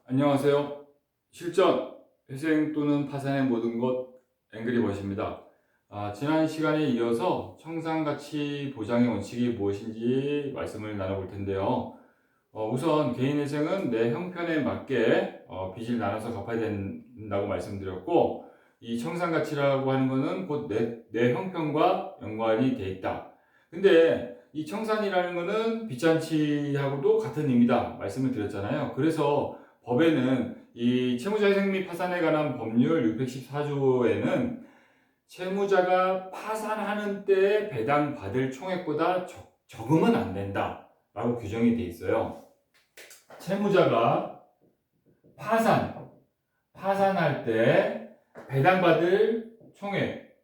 안녕하세요. 실전, 회생 또는 파산의 모든 것 앵그리버시입니다. 지난 시간에 이어서 청산가치 보장의 원칙이 무엇인지 말씀을 나눠볼 텐데요. 우선 개인회생은 내 형편에 맞게 빚을 나눠서 갚아야 된다고 말씀드렸고, 이 청산가치라고 하는 것은 곧 내 형편과 연관이 돼 있다. 근데 이 청산이라는 것은 빚잔치하고도 같은 의미다 말씀을 드렸잖아요. 그래서 법에는 이 채무자회생 및 파산에 관한 법률 614조에는 채무자가 파산하는 때에 배당받을 총액보다 적으면 안 된다 라고 규정이 돼 있어요. 채무자가 파산할 때 배당받을 총액,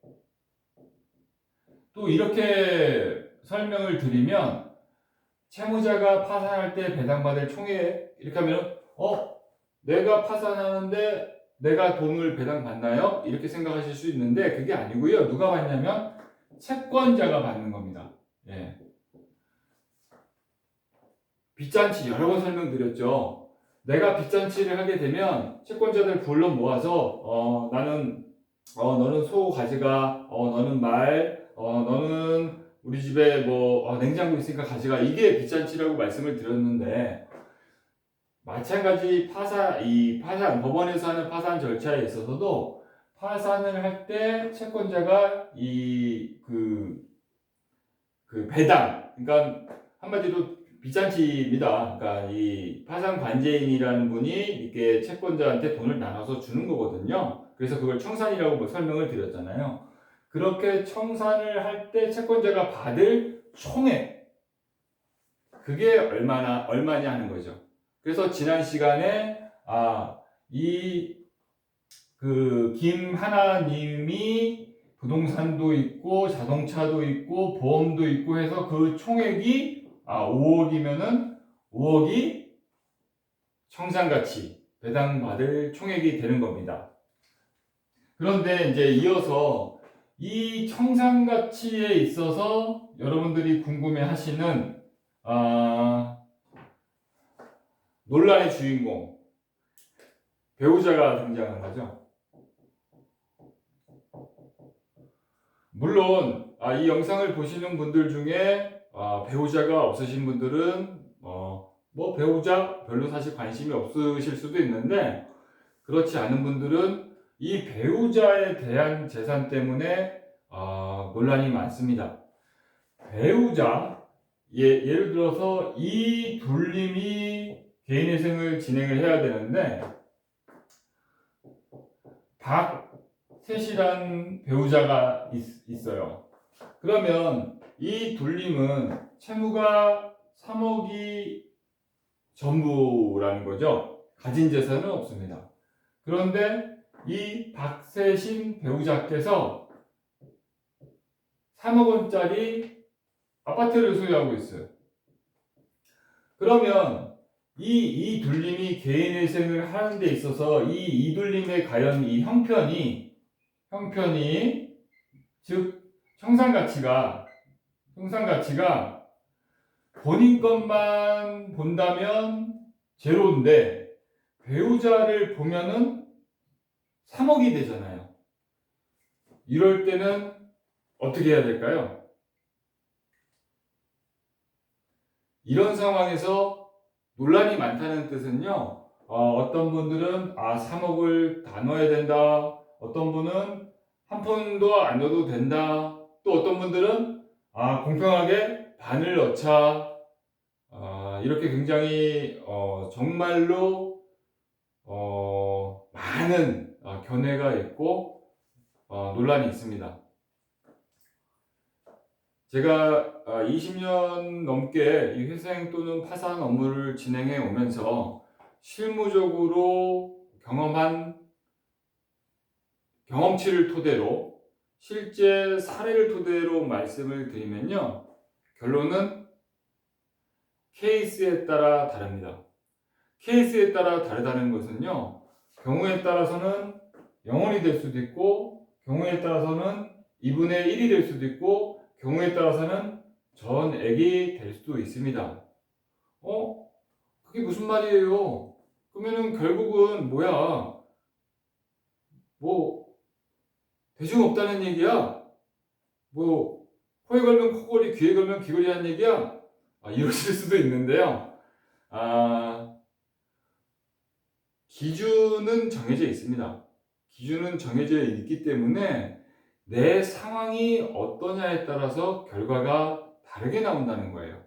또 이렇게 설명을 드리면 채무자가 파산할 때 배당받을 총액, 이렇게 하면 내가 파산하는데 내가 돈을 배당받나요? 이렇게 생각하실 수 있는데 그게 아니고요. 누가 받냐면 채권자가 받는 겁니다. 예. 빚잔치 여러 번 설명드렸죠. 내가 빚잔치를 하게 되면 채권자들 불러 모아서 너는 소 가져가, 너는 말, 너는 우리 집에 냉장고 있으니까 가져가. 이게 빚잔치라고 말씀을 드렸는데, 마찬가지 법원에서 하는 파산 절차에 있어서도 파산을 할 때 채권자가 배당, 그러니까 한마디로 빚잔치입니다. 그러니까 이 파산 관제인이라는 분이 이렇게 채권자한테 돈을 나눠서 주는 거거든요. 그래서 그걸 청산이라고 설명을 드렸잖아요. 그렇게 청산을 할 때 채권자가 받을 총액, 그게 얼마냐 하는 거죠. 그래서 지난 시간에 김하나님이 부동산도 있고 자동차도 있고 보험도 있고 해서 그 총액이 5억이면은 5억이 청산가치 배당받을 총액이 되는 겁니다. 그런데 이제 이어서 이 청산가치에 있어서 여러분들이 궁금해하시는 논란의 주인공 배우자가 등장하는 거죠. 물론 이 영상을 보시는 분들 중에 배우자가 없으신 분들은 배우자 별로 사실 관심이 없으실 수도 있는데, 그렇지 않은 분들은 이 배우자에 대한 재산 때문에 논란이 많습니다. 배우자, 예를 들어서 이 둘님이 개인회생을 진행을 해야 되는데 박셋이란 배우자가 있어요. 그러면 이 둘님은 채무가 3억이 전부라는 거죠. 가진 재산은 없습니다. 그런데 이 박셋인 배우자께서 3억 원짜리 아파트를 소유하고 있어요. 그러면 이 둘님이 개인회생을 하는 데 있어서 이 둘님의 과연 이 형편이 즉 청산가치가 본인 것만 본다면 제로인데 배우자를 보면은 3억이 되잖아요. 이럴 때는 어떻게 해야 될까요? 이런 상황에서 논란이 많다는 뜻은요, 어떤 분들은 3억을 다 넣어야 된다, 어떤 분은 한 푼도 안 넣어도 된다, 또 어떤 분들은 공평하게 반을 넣자, 이렇게 굉장히 정말로 많은 견해가 있고 논란이 있습니다. 제가 20년 넘게 이 회생 또는 파산 업무를 진행해 오면서 실무적으로 경험한 경험치를 토대로 실제 사례를 토대로 말씀을 드리면요, 결론은 케이스에 따라 다릅니다. 케이스에 따라 다르다는 것은요, 경우에 따라서는 0원이 될 수도 있고, 경우에 따라서는 2분의 1이 될 수도 있고, 경우에 따라서는 전액이 될 수도 있습니다. 그게 무슨 말이에요? 그러면은 결국은 뭐야? 뭐 대중 없다는 얘기야? 뭐 코에 걸면 코걸이, 귀에 걸면 귀걸이 하는 얘기야? 이러실 수도 있는데요. 아, 기준은 정해져 있습니다. 기준은 정해져 있기 때문에 내 상황이 어떠냐에 따라서 결과가 다르게 나온다는 거예요.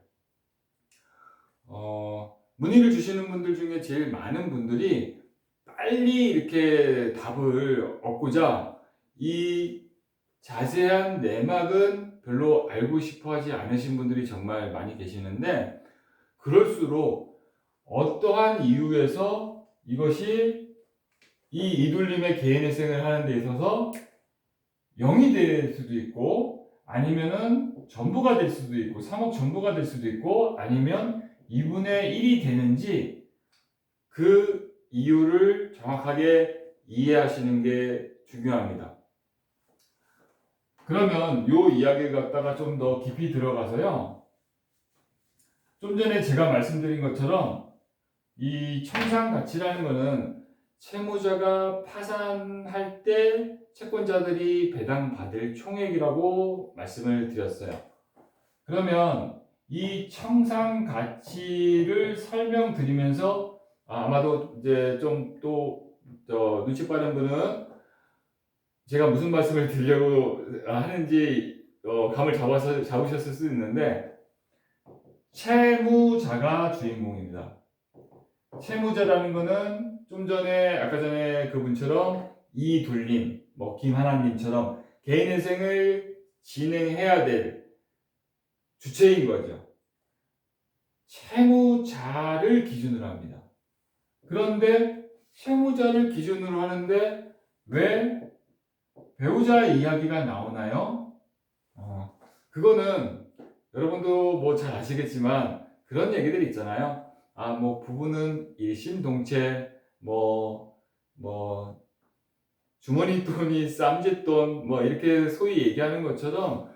문의를 주시는 분들 중에 제일 많은 분들이 빨리 이렇게 답을 얻고자 이 자세한 내막은 별로 알고 싶어 하지 않으신 분들이 정말 많이 계시는데, 그럴수록 어떠한 이유에서 이것이 이 이둘림의 개인회생을 하는 데 있어서 0이 될 수도 있고, 아니면은 전부가 될 수도 있고, 3억 전부가 될 수도 있고, 아니면 2분의 1이 되는지 그 이유를 정확하게 이해하시는 게 중요합니다. 그러면 요 이야기를 갖다가 좀 더 깊이 들어가서요, 좀 전에 제가 말씀드린 것처럼 이 청산가치라는 거는 채무자가 파산할 때 채권자들이 배당받을 총액이라고 말씀을 드렸어요. 그러면 이 청산가치를 설명드리면서 아마도 이제 좀 또 눈치 빠른 분은 제가 무슨 말씀을 드리려고 하는지 감을 잡으셨을 수 있는데, 채무자가 주인공입니다. 채무자라는 거는 좀 전에 아까 전에 그분처럼 이둘님, 김하나님처럼 개인회생을 진행해야 될 주체인 거죠. 채무자를 기준으로 합니다. 그런데 채무자를 기준으로 하는데 왜 배우자 이야기가 나오나요? 그거는 여러분도 뭐 잘 아시겠지만 그런 얘기들 있잖아요. 부부는 일심동체, 주머니 돈이 쌈짓돈, 이렇게 소위 얘기하는 것처럼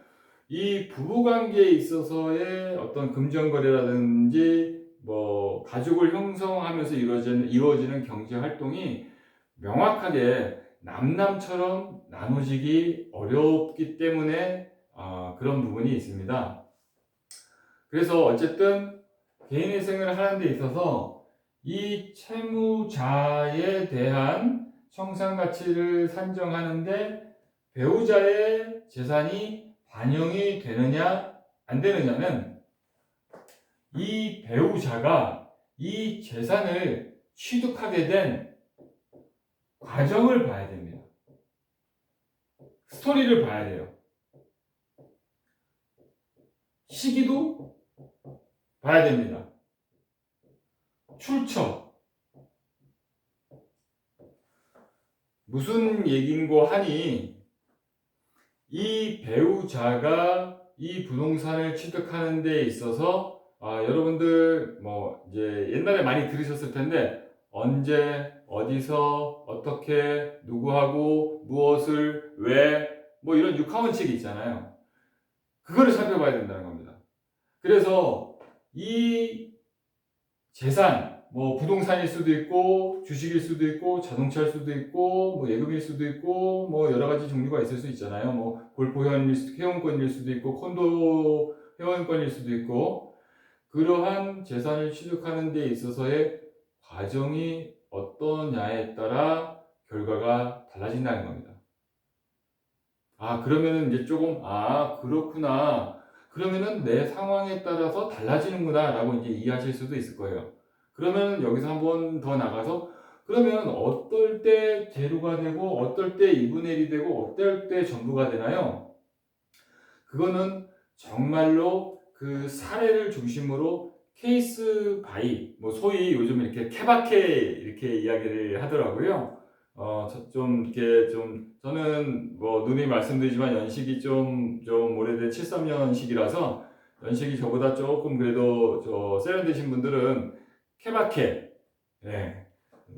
이 부부관계에 있어서의 어떤 금전거래라든지 가족을 형성하면서 이루어지는 경제활동이 명확하게 남남처럼 나눠지기 어렵기 때문에 그런 부분이 있습니다. 그래서 어쨌든 개인회생을 하는 데 있어서 이 채무자에 대한 청산가치를 산정하는데 배우자의 재산이 반영이 되느냐 안 되느냐는 이 배우자가 이 재산을 취득하게 된 과정을 봐야 됩니다. 스토리를 봐야 돼요. 시기도 봐야 됩니다. 출처. 무슨 얘긴고 하니 이 배우자가 이 부동산을 취득하는 데 있어서 여러분들 이제 옛날에 많이 들으셨을 텐데 언제 어디서 어떻게 누구하고 무엇을 왜 이런 6하원칙이 있잖아요. 그거를 살펴봐야 된다는 겁니다. 그래서 이 재산, 부동산일 수도 있고 주식일 수도 있고 자동차일 수도 있고 예금일 수도 있고 여러 가지 종류가 있을 수 있잖아요. 골프 회원권일 수도 있고 콘도 회원권일 수도 있고, 그러한 재산을 취득하는 데 있어서의 과정이 어떠냐에 따라 결과가 달라진다는 겁니다. 그러면은 이제 조금 그렇구나, 그러면은 내 상황에 따라서 달라지는구나 라고 이제 이해하실 수도 있을 거예요. 그러면 여기서 한번 더 나가서 그러면 어떨 때 제로가 되고 어떨 때 2분의 1이 되고 어떨 때 전부가 되나요? 그거는 정말로 그 사례를 중심으로 케이스 바이, 소위 요즘 이렇게 케바케 이렇게 이야기를 하더라고요. 저는 누누이 말씀드리지만 연식이 좀 오래된 73년식이라서 연식이 저보다 조금 그래도 세련되신 분들은 케바케,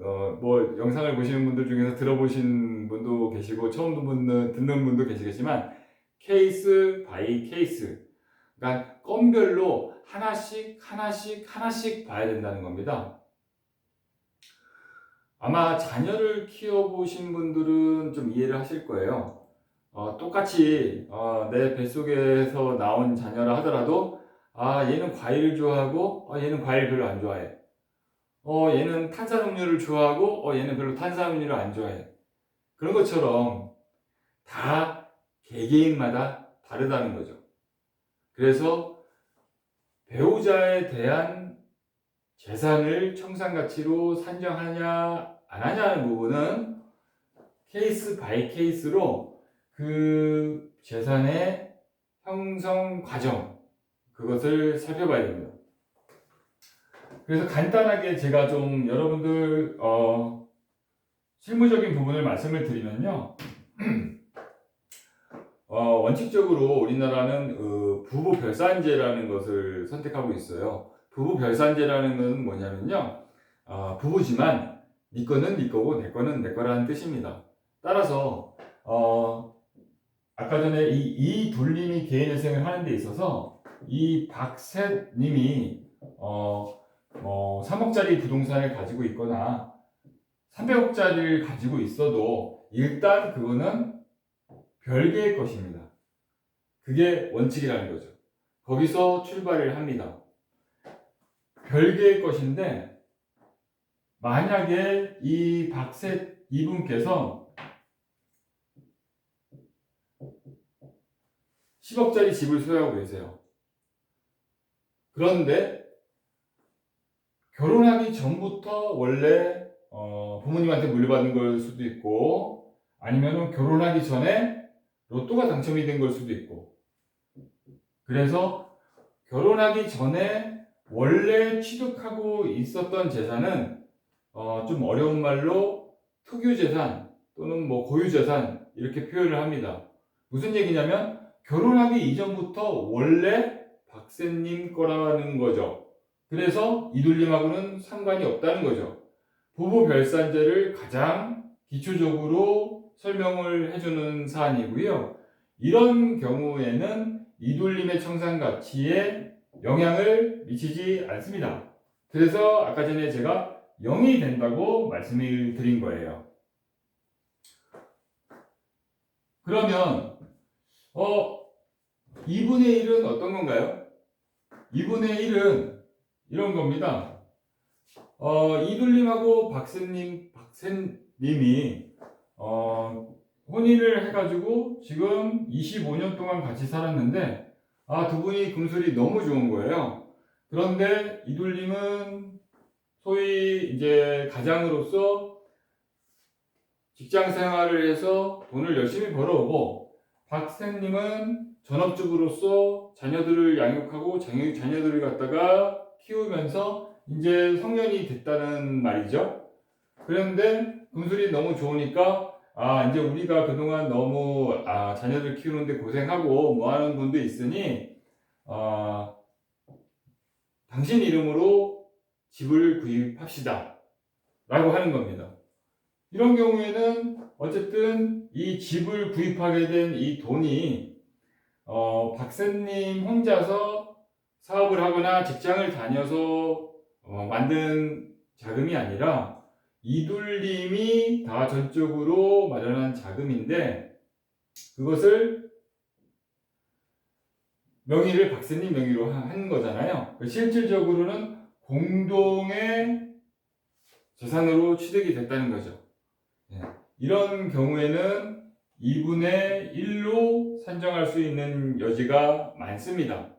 영상을 보시는 분들 중에서 들어보신 분도 계시고 처음 듣는 분도 계시겠지만 케이스 바이 케이스, 그러니까 건별로 하나씩 봐야 된다는 겁니다. 아마 자녀를 키워보신 분들은 좀 이해를 하실 거예요. 똑같이 내 뱃속에서 나온 자녀라 하더라도 얘는 과일을 좋아하고 얘는 과일 별로 안 좋아해. 얘는 탄산음료를 좋아하고 얘는 별로 탄산음료를 안 좋아해. 그런 것처럼 다 개개인마다 다르다는 거죠. 그래서 배우자에 대한 재산을 청산가치로 산정하냐 안 하냐는 부분은 케이스 바이 케이스로 그 재산의 형성 과정 그것을 살펴봐야 됩니다. 그래서 간단하게 제가 좀 여러분들 실무적인 부분을 말씀을 드리면요. 원칙적으로 우리나라는 부부 별산제라는 것을 선택하고 있어요. 부부 별산제라는 건 뭐냐면요. 부부지만 네 거는 네 거고 내 거는 내 거라는 뜻입니다. 따라서 아까 전에 이 둘님이 개인회생을 하는 데 있어서 이 박셋님이 3억짜리 부동산을 가지고 있거나 300억짜리를 가지고 있어도 일단 그거는 별개의 것입니다. 그게 원칙이라는 거죠. 거기서 출발을 합니다. 별개의 것인데 만약에 이 박셋 이분께서 10억짜리 집을 소유하고 계세요. 그런데 결혼하기 전부터 원래 부모님한테 물려받은 걸 수도 있고 아니면 결혼하기 전에 로또가 당첨이 된 걸 수도 있고 그래서 결혼하기 전에 원래 취득하고 있었던 재산은 좀 어려운 말로 특유재산 또는 뭐 고유재산 이렇게 표현을 합니다. 무슨 얘기냐면 결혼하기 이전부터 원래 박쌤님 거라는 거죠. 그래서 이둘님하고는 상관이 없다는 거죠. 부부 별산제를 가장 기초적으로 설명을 해주는 사안이고요. 이런 경우에는 이둘님의 청산 가치에 영향을 미치지 않습니다. 그래서 아까 전에 제가 0이 된다고 말씀을 드린 거예요. 그러면 2분의 1은 어떤 건가요? 2분의 1은 이런 겁니다. 이둘님하고 박쌤님이 혼인을 해가지고 지금 25년 동안 같이 살았는데 두 분이 금술이 너무 좋은 거예요. 그런데 이둘님은 소위 이제 가장으로서 직장 생활을 해서 돈을 열심히 벌어오고 박쌤님은 전업주부로서 자녀들을 양육하고 자녀들을 갖다가 키우면서 이제 성년이 됐다는 말이죠. 그런데 금술이 너무 좋으니까 이제 우리가 그동안 너무 자녀들 키우는데 고생하고 뭐 하는 분도 있으니 당신 이름으로 집을 구입합시다 라고 하는 겁니다. 이런 경우에는 어쨌든 이 집을 구입하게 된 이 돈이 박사님 혼자서 사업을 하거나 직장을 다녀서 만든 자금이 아니라 이둘님이 다 전적으로 마련한 자금인데 그것을 명의를 박사님 명의로 한 거잖아요. 실질적으로는 공동의 재산으로 취득이 됐다는 거죠. 이런 경우에는 2분의 1로 산정할 수 있는 여지가 많습니다.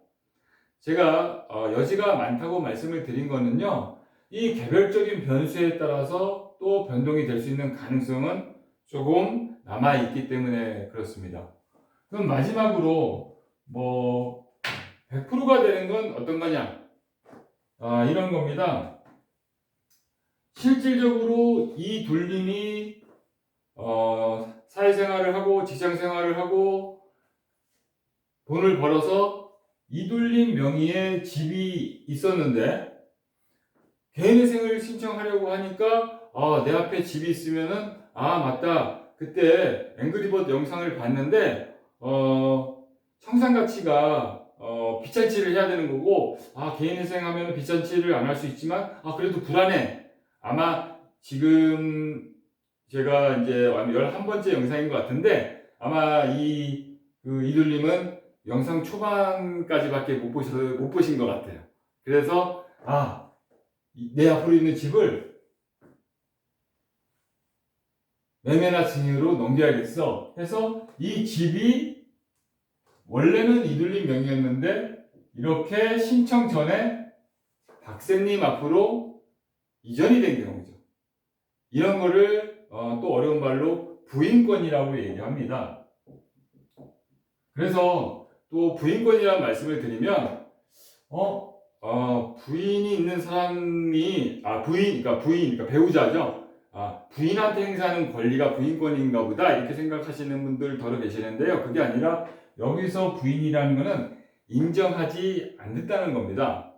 제가 여지가 많다고 말씀을 드린 거는요. 이 개별적인 변수에 따라서 또 변동이 될 수 있는 가능성은 조금 남아있기 때문에 그렇습니다. 그럼 마지막으로 100%가 되는 건 어떤 거냐? 이런 겁니다. 실질적으로 이 둘님이 사회생활을 하고 직장생활을 하고 돈을 벌어서 이둘님 명의의 집이 있었는데 개인회생을 신청하려고 하니까 내 앞에 집이 있으면은 맞다 그때 앵그리버드 영상을 봤는데 청산가치가 빚잔치를 해야 되는 거고 개인회생하면 빚잔치를 안 할 수 있지만 그래도 불안해. 아마 지금 제가 이제 11번째 영상인 것 같은데, 아마 이둘님은 영상 초반까지밖에 못 보신 것 같아요. 그래서, 내 앞으로 있는 집을 매매나 증여로 넘겨야겠어 해서 이 집이 원래는 이둘님 명의였는데 이렇게 신청 전에 박쌤님 앞으로 이전이 된 경우죠. 이런 거를 또 어려운 말로 부인권이라고 얘기합니다. 그래서 또 부인권이라는 말씀을 드리면 부인이 있는 사람이 그러니까 배우자죠. 부인한테 행사하는 권리가 부인권인가 보다 이렇게 생각하시는 분들 더러 계시는데요. 그게 아니라 여기서 부인이라는 것은 인정하지 않는다는 겁니다.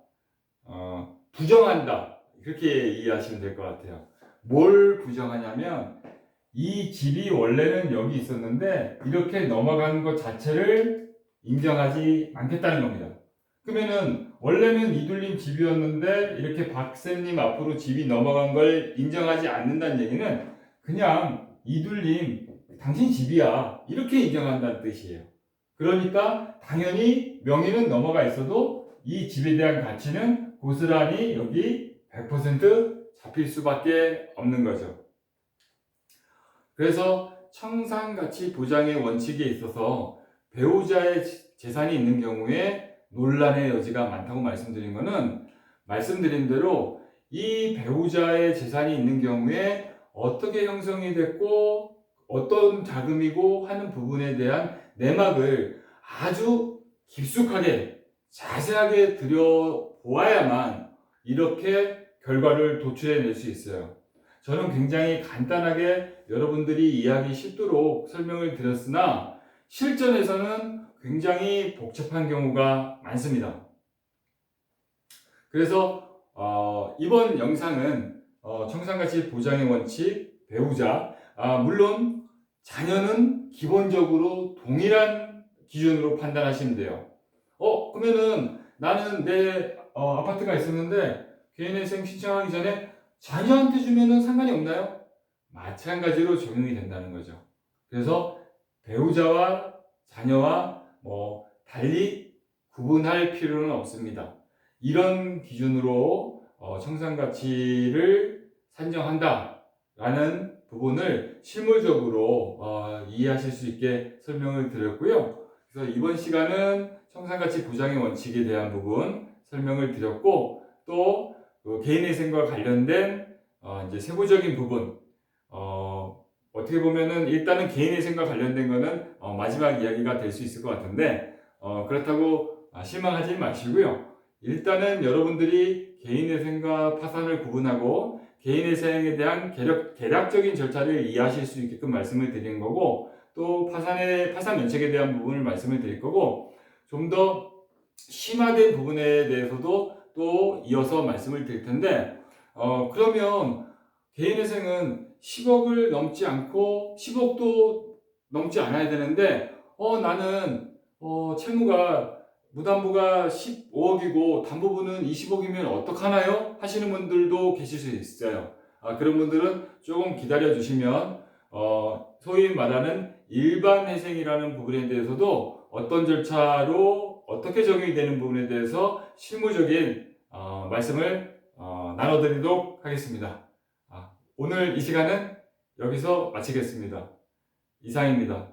부정한다 그렇게 이해하시면 될 것 같아요. 뭘 부정하냐면 이 집이 원래는 여기 있었는데 이렇게 넘어가는 것 자체를 인정하지 않겠다는 겁니다. 그러면은 원래는 이둘님 집이었는데 이렇게 박쌤님 앞으로 집이 넘어간 걸 인정하지 않는다는 얘기는 그냥 이둘님 당신 집이야 이렇게 인정한다는 뜻이에요. 그러니까 당연히 명의는 넘어가 있어도 이 집에 대한 가치는 고스란히 여기 100% 잡힐 수밖에 없는 거죠. 그래서 청산가치 보장의 원칙에 있어서 배우자의 재산이 있는 경우에 논란의 여지가 많다고 말씀드린 거는 말씀드린 대로 이 배우자의 재산이 있는 경우에 어떻게 형성이 됐고 어떤 자금이고 하는 부분에 대한 내막을 아주 깊숙하게 자세하게 들여보아야만 이렇게 결과를 도출해낼 수 있어요. 저는 굉장히 간단하게 여러분들이 이해하기 쉽도록 설명을 드렸으나 실전에서는 굉장히 복잡한 경우가 많습니다. 그래서 이번 영상은 청산가치 보장의 원칙, 배우자, 물론 자녀는 기본적으로 동일한 기준으로 판단하시면 돼요. 그러면은 나는 내 아파트가 있었는데 개인회생 신청하기 전에 자녀한테 주면은 상관이 없나요? 마찬가지로 적용이 된다는 거죠. 그래서 배우자와 자녀와 달리 구분할 필요는 없습니다. 이런 기준으로 청산가치를 산정한다라는 부분을 실물적으로 이해하실 수 있게 설명을 드렸고요. 그래서 이번 시간은 청산가치 보장의 원칙에 대한 부분 설명을 드렸고 또 개인회생과 관련된 이제 세부적인 부분 어떻게 보면은 일단은 개인회생과 관련된 거는 마지막 이야기가 될 수 있을 것 같은데 그렇다고 실망하지 마시고요. 일단은 여러분들이 개인회생과 파산을 구분하고 개인회생에 대한 개략적인 절차를 이해하실 수 있게끔 말씀을 드린 거고 또 파산 면책에 대한 부분을 말씀을 드릴 거고 좀 더 심화된 부분에 대해서도 또 이어서 말씀을 드릴 텐데 그러면 개인회생은 10억을 넘지 않고 10억도 넘지 않아야 되는데 나는 채무가 무담보가 15억이고 담보분은 20억이면 어떡하나요? 하시는 분들도 계실 수 있어요. 그런 분들은 조금 기다려 주시면 소위 말하는 일반 회생이라는 부분에 대해서도 어떤 절차로 어떻게 적용이 되는 부분에 대해서 실무적인 말씀을 나눠드리도록 하겠습니다. 오늘 이 시간은 여기서 마치겠습니다. 이상입니다.